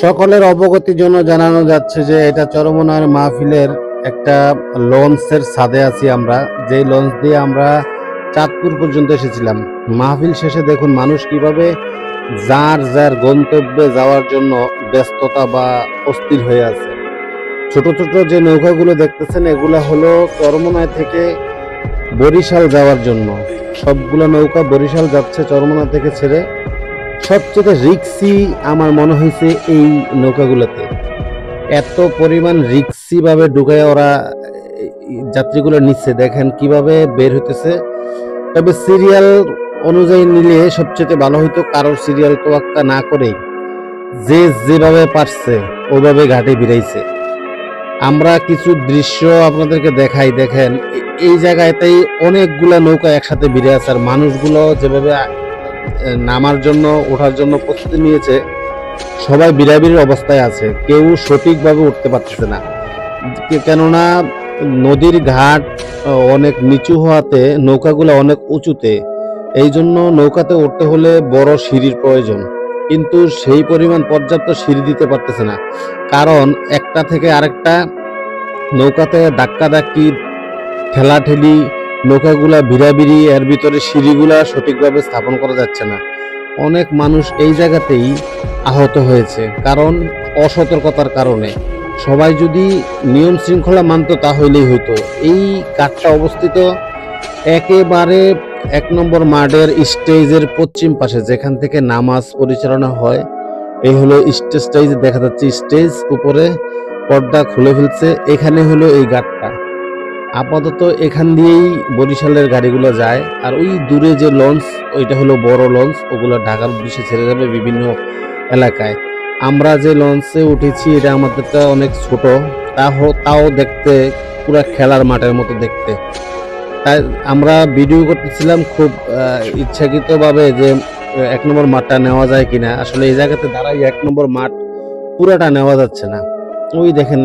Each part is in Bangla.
সকলের অবগতির জন্য জানানো যাচ্ছে যে এটা চরমনার মাহফিলের একটা লঞ্চের ছাদে আছি আমরা, যে লঞ্চ দিয়ে আমরা চাঁদপুর পর্যন্ত এসেছিলাম। মাহফিল শেষে দেখুন মানুষ কিভাবে যার যার গন্তব্যে যাওয়ার জন্য ব্যস্ততা বা অস্থির হয়ে আছে। ছোট ছোট যে নৌকাগুলো দেখতেছেন এগুলা হলো চরমনায় থেকে বরিশাল যাওয়ার জন্য। সবগুলো নৌকা বরিশাল যাচ্ছে চরমনা থেকে ছেড়ে। সবচেয়ে রিক্সি আমার মনে হয়েছে এই নৌকাগুলোতে। এত পরিমাণ রিক্সি ভাবে ঢুকায় ওরা যাত্রীগুলো নিচ্ছে, দেখেন কিভাবে বের হইতেছে। তবে সিরিয়াল অনুযায়ী নিলে সবচেয়ে ভালো হইতো, কারোর সিরিয়াল তোয়াক্কা না করেই যে যেভাবে পারছে ওইভাবে ঘাটে ভিড়াইছে। আমরা কিছু দৃশ্য আপনাদেরকে দেখাই, দেখেন এই জায়গাতেই অনেকগুলা নৌকা একসাথে ভিড়ে আছে, আর মানুষগুলো যেভাবে নামার জন্য ওঠার জন্য প্রস্তুতি নিয়েছে, সবাই বিড়াবিড়ির অবস্থায় আছে, কেউ সঠিকভাবে উঠতে পারতেছে না। কেননা নদীর ঘাট অনেক নিচু হওয়াতে নৌকাগুলো অনেক উঁচুতে, এই জন্য নৌকাতে উঠতে হলে বড় সিঁড়ির প্রয়োজন, কিন্তু সেই পরিমাণ পর্যাপ্ত সিঁড়ি দিতে পারতেছে না। কারণ একটা থেকে আরেকটা নৌকাতে ধাক্কাধাক্কি, ঠেলাঠেলি, নৌকাগুলা ভিড়াভিড়ি, এর ভিতরে সিঁড়িগুলা সঠিকভাবে স্থাপন করা যাচ্ছে না। অনেক মানুষ এই জায়গাতেই আহত হয়েছে, কারণ অসতর্কতার কারণে। সবাই যদি নিয়ম শৃঙ্খলা মানত তাহলেই হইতো। এই ঘাটটা অবস্থিত একেবারে 1 নম্বর মাঠের স্টেজের পশ্চিম পাশে, যেখান থেকে নামাজ পরিচালনা হয়। এই হলো স্টেজ, দেখা যাচ্ছে স্টেজ, উপরে পর্দা খুলে ফেলছে, এখানে হলো এই ঘাটটা। আপাতত এখান দিয়েই বরিশালের গাড়িগুলো যায়, আর ওই দূরে যে লঞ্চ, ওইটা হলো বড় লঞ্চ, ওগুলো ঢাকার উদ্দেশ্যে ছেড়ে যাবে বিভিন্ন এলাকায়। আমরা যে লঞ্চে উঠেছি এটা আমাদেরটা অনেক ছোট, তাও দেখতে পুরা খেলার মাঠের মতো দেখতে। তাই আমরা ভিডিও করতেছিলাম খুব ইচ্ছাকৃতভাবে যে 1 নম্বর মাঠটা নেওয়া যায় কিনা। আসলে এই জায়গাতে দাঁড়াই 1 নম্বর মাঠ পুরাটা নেওয়া যাচ্ছে না। ওই দেখেন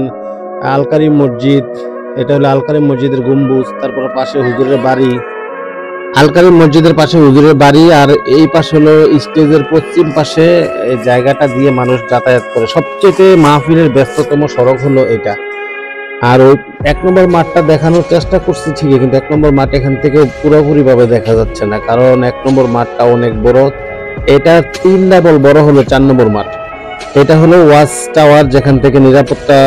আলকারি মসজিদ, এটা হলো আলকারি মসজিদের গম্বুজ, তারপর পাশে হুজুরের বাড়ি, আলকারি মসজিদের পাশে হুজুরের বাড়ি, আর এই পাশে হলো স্টেজের পশ্চিম পাশে এই জায়গাটা দিয়ে মানুষ যাতায়াত করে। সবচেয়ে মাহফিলের ব্যস্ততম সড়ক হলো এটা। আর ওই 1 নম্বর মাঠটা দেখানোর চেষ্টা করছি ঠিকই, কিন্তু 1 নম্বর মাঠ এখান থেকে পুরোপুরি ভাবে দেখা যাচ্ছে না, কারণ 1 নম্বর মাঠটা অনেক বড়। এটা 3 ডাবল বড় হলো 4 নম্বর মাঠ। এটা হলো ওয়াচ টাওয়ার, যেখান থেকে নিরাপত্তা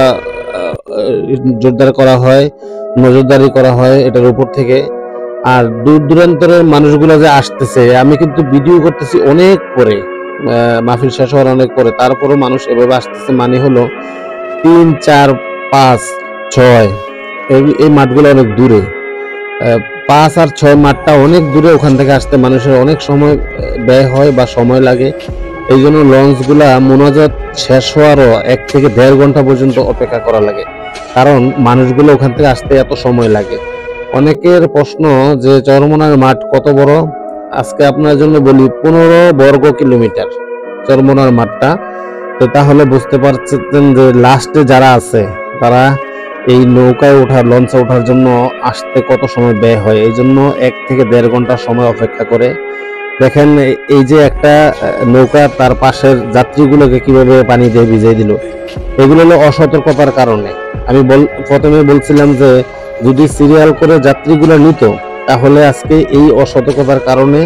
জোরদার করা হয়, নজরদারি করা হয় এটার উপর থেকে। আর দূর দূরান্তরের মানুষগুলো যে আসতেছে, আমি কিন্তু ভিডিও করতেছি অনেক পরে, মাহফিল শেষ হওয়ার অনেক পরে, তারপরও মানুষ এভাবে আসতেছে। মানে হলো 3, 4, 5, 6, এই মাঠগুলো অনেক দূরে। 5 আর 6 মাঠটা অনেক দূরে, ওখান থেকে আসতে মানুষের অনেক সময় ব্যয় হয় বা সময় লাগে। এই জন্য লঞ্চগুলা মোনাজাত শেষ হওয়ারও 1 থেকে 1.5 ঘন্টা পর্যন্ত অপেক্ষা করা লাগে, কারণ মানুষগুলো ওখান থেকে আসতে এত সময় লাগে। অনেকের প্রশ্ন যে চরমনার মাঠ কত বড়, আজকে আপনার জন্য বলি 15 বর্গ কিলোমিটার চরমনার মাঠটা। তো তাহলে বুঝতে পারছেন যে লাস্টে যারা আছে তারা এই নৌকায় ওঠার, লঞ্চে ওঠার জন্য আসতে কত সময় ব্যয় হয়। এই জন্য 1 থেকে 1.5 ঘন্টা সময় অপেক্ষা করে। দেখেন এই যে একটা নৌকা, তার পাশের যাত্রীগুলোকে কিভাবে পানি দিয়ে ভিজিয়ে দিল। এগুলো হলো অসতর্কতার কারণে। আমি প্রথমে বলছিলাম যে যদি সিরিয়াল করে যাত্রীগুলো নিত, তাহলে আজকে এই অসতর্কতার কারণে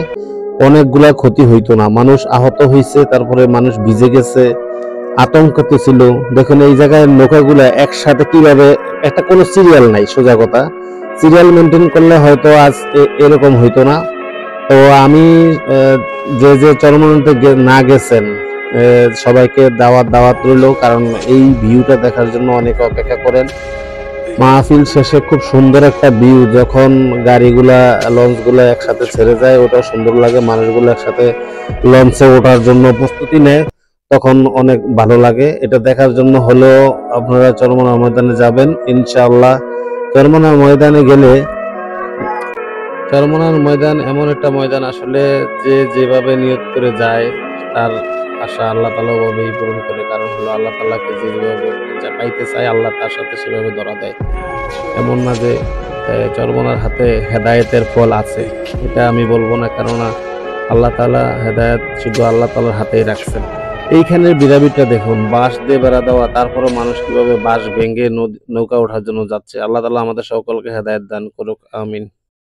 অনেকগুলা ক্ষতি হইতো না। মানুষ আহত হয়েছে, তারপরে মানুষ ভিজে গেছে, আতঙ্কিত ছিল। দেখুন এই জায়গায় নৌকাগুলা একসাথে কিভাবে, একটা কোনো সিরিয়াল নাই, সোজা কথা। সিরিয়াল মেনটেন করলে হয়তো আজ এরকম হইতো না। তো আমি যে চরমনাতে না গেছেন সবাইকে দাওয়াত রইল, কারণ এই ভিউটা দেখার জন্য অনেকে অপেক্ষা করেন। মাহফিল শেষে খুব সুন্দর একটা ভিউ, যখন গাড়িগুলা, লঞ্চগুলা একসাথে ছেড়ে যায়, ওটা সুন্দর লাগে। মানুষগুলো একসাথে লঞ্চে ওঠার জন্য প্রস্তুতি নেয়, তখন অনেক ভালো লাগে। এটা দেখার জন্য হলেও আপনারা চরমনা ময়দানে যাবেন ইনশাআল্লাহ। চরমনা ময়দানে গেলে, চরমনার ময়দান এমন একটা ময়দান, আসলে যে যেভাবে নিয়ত করে যায় তার আশা আল্লাহ তাআলা ওভাবেই পূরণ করে। কারণ হলো আল্লাহ তাআলাকে যে যেভাবে পাইতে চায়, আল্লাহ তার সাথে সেভাবে ধরা দেয়। এমন না যে চরমনার হাতে হেদায়েতের ফল আছে, এটা আমি বলবো না, কেননা আল্লাহ তাআলা হেদায়েত শুধু আল্লাহ তাআলার হাতেই রাখছেন। এইখানের বিরাবিটা দেখুন, বাঁশ দিয়ে বেড়া দেওয়া, তারপরে মানুষ কিভাবে বাঁশ ভেঙে নৌকা ওঠার জন্য যাচ্ছে। আল্লাহ তাআলা আমাদের সকলকে হেদায়েত দান করুক, আমিন।